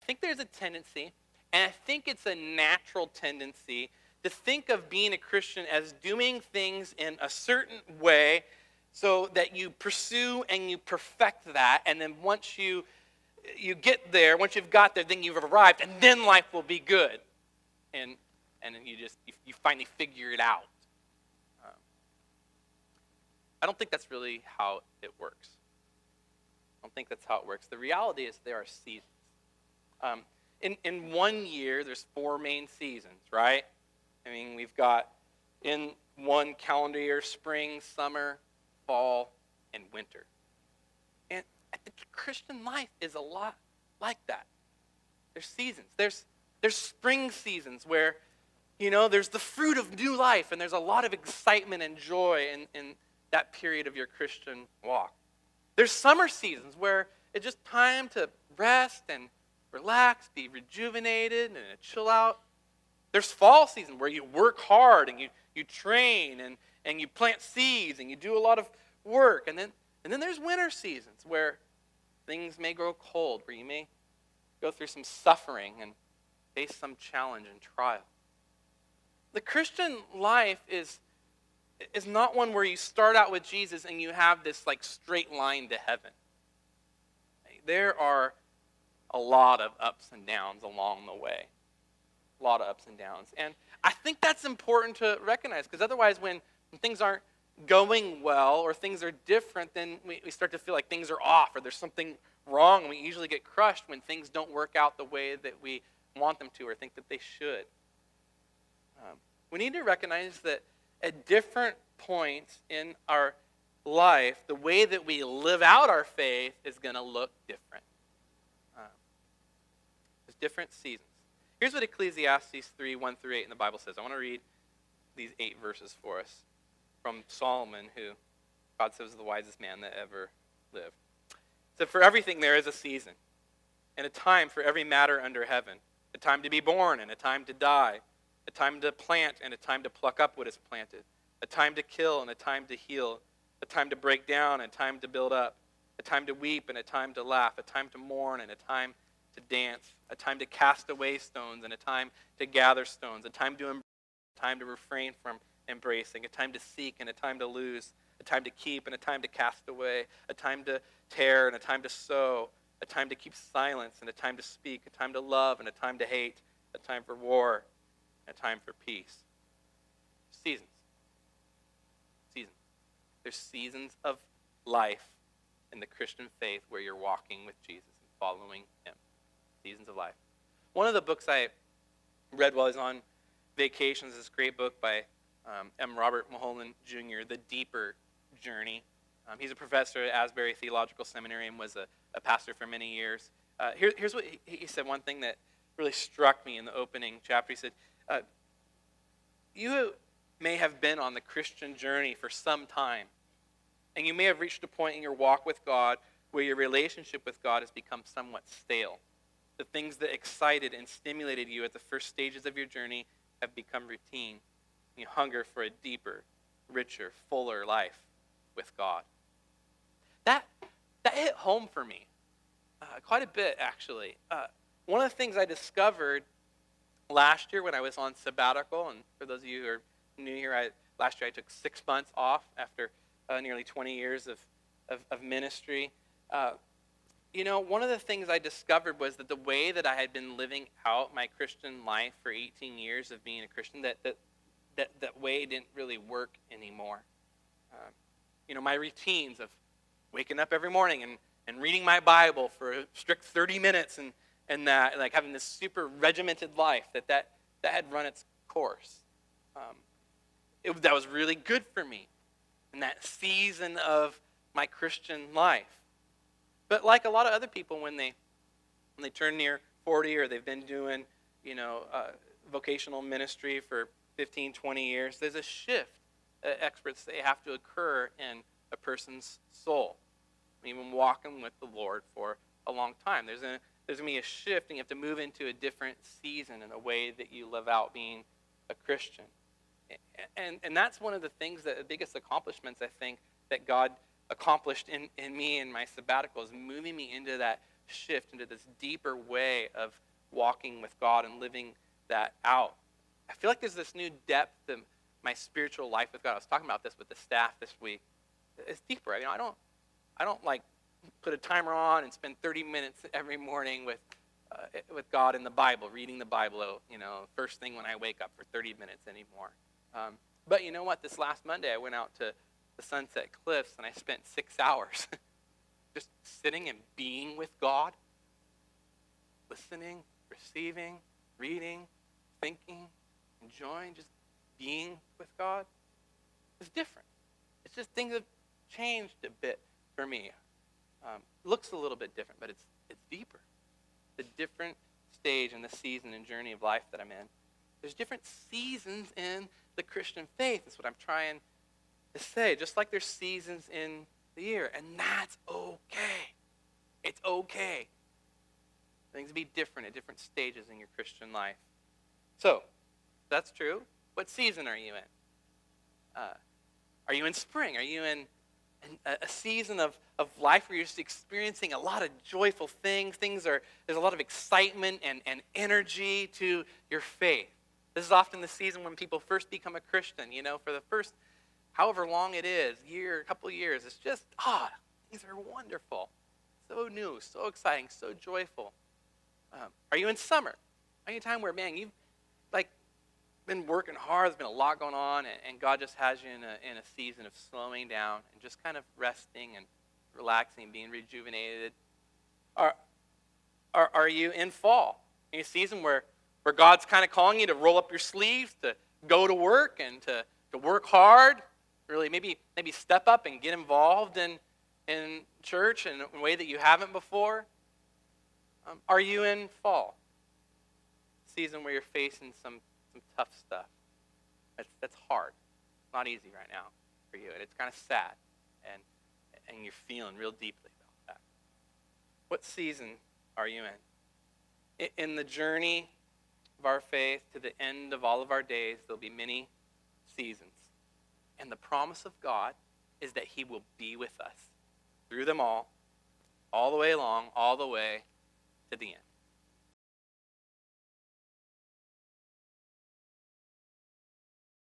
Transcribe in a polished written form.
think there's a tendency, and I think it's a natural tendency, to think of being a Christian as doing things in a certain way so that you pursue and you perfect that, and then once you get there, once you've got there, then you've arrived, and then life will be good. And then you finally figure it out. I don't think that's really how it works. I don't think that's how it works. The reality is there are seasons. In 1 year, there's 4 main seasons, right? I mean, we've got in one calendar year, spring, summer, fall, and winter. And the Christian life is a lot like that. There's seasons. There's spring seasons where, there's the fruit of new life, and there's a lot of excitement and joy in that period of your Christian walk. There's summer seasons where it's just time to rest and relax, be rejuvenated, and chill out. There's fall season where you work hard and you train and you plant seeds and you do a lot of work. And then there's winter seasons where things may grow cold, where you may go through some suffering and face some challenge and trial. The Christian life is not one where you start out with Jesus and you have this straight line to heaven. There are a lot of ups and downs along the way. A lot of ups and downs. And I think that's important to recognize, because otherwise when things aren't going well or things are different, then we start to feel like things are off or there's something wrong, and we usually get crushed when things don't work out the way that we want them to or think that they should. We need to recognize that at different points in our life, the way that we live out our faith is going to look different. There's different seasons. Here's what Ecclesiastes 3:1-8 in the Bible says. I want to read these 8 verses for us from Solomon, who God says is the wisest man that ever lived. It said, "For everything there is a season, and a time for every matter under heaven, a time to be born and a time to die, a time to plant and a time to pluck up what is planted, a time to kill and a time to heal, a time to break down and a time to build up, a time to weep and a time to laugh, a time to mourn and a time to dance, a time to cast away stones and a time to gather stones, a time to embrace, a time to refrain from embracing, a time to seek and a time to lose, a time to keep and a time to cast away, a time to tear and a time to sow, a time to keep silence and a time to speak, a time to love and a time to hate, a time for war and a time for peace." Seasons. Seasons. There's seasons of life in the Christian faith where you're walking with Jesus and following him. Seasons of life. One of the books I read while I was on vacation is this great book by M. Robert Mulholland Jr., The Deeper Journey. He's a professor at Asbury Theological Seminary and was a pastor for many years. Here's what he said, one thing that really struck me in the opening chapter. He said, you may have been on the Christian journey for some time, and you may have reached a point in your walk with God where your relationship with God has become somewhat stale. The things that excited and stimulated you at the first stages of your journey have become routine. You hunger for a deeper, richer, fuller life with God. That hit home for me quite a bit, actually. One of the things I discovered last year when I was on sabbatical, and for those of you who are new here, last year I took 6 months off after nearly 20 years of ministry. One of the things I discovered was that the way that I had been living out my Christian life for 18 years of being a Christian, that way didn't really work anymore. My routines of waking up every morning and reading my Bible for a strict 30 minutes and that, like having this super regimented life, that had run its course. That was really good for me in that season of my Christian life. But like a lot of other people, when they turn near 40 or they've been doing, vocational ministry for 15, 20 years, there's a shift, experts say, have to occur in a person's soul. Even walking with the Lord for a long time, there's going to be a shift, and you have to move into a different season in the way that you live out being a Christian. And that's one of the things, the biggest accomplishments, I think, that God accomplished in me and my sabbatical, is moving me into that shift into this deeper way of walking with God and living that out. I feel like there's this new depth in my spiritual life with God. I was talking about this with the staff this week. It's deeper. I don't like put a timer on and spend 30 minutes every morning with God in the Bible, reading the Bible, first thing when I wake up for 30 minutes anymore. But you know what? This last Monday, I went out to the Sunset Cliffs, and I spent 6 hours just sitting and being with God, listening, receiving, reading, thinking, enjoying, just being with God. It's different. It's just things have changed a bit for me. Looks a little bit different, but it's deeper. The different stage in the season and journey of life that I'm in. There's different seasons in the Christian faith. That's what I'm trying to say. Just like there's seasons in the year, and that's okay. It's okay. Things be different at different stages in your Christian life. So, if that's true, what season are you in? Are you in spring? Are you in a season of life where you're just experiencing a lot of joyful things? There's a lot of excitement and energy to your faith. This is often the season when people first become a Christian, for the first however long it is, a couple of years. It's just, things are wonderful. So new, so exciting, so joyful. Are you in summer? Are you in a time where, man, you've been working hard, there's been a lot going on, and God just has you in a season of slowing down and just kind of resting and relaxing, being rejuvenated? Are you in fall? In a season where God's kind of calling you to roll up your sleeves, to go to work and to work hard, really maybe step up and get involved in church in a way that you haven't before? Are you in fall? Season where you're facing some tough stuff. That's hard. It's not easy right now for you, and it's kind of sad, and you're feeling real deeply about that. What season are you in? In the journey of our faith to the end of all of our days, there'll be many seasons. And the promise of God is that he will be with us through them all the way along, all the way to the end.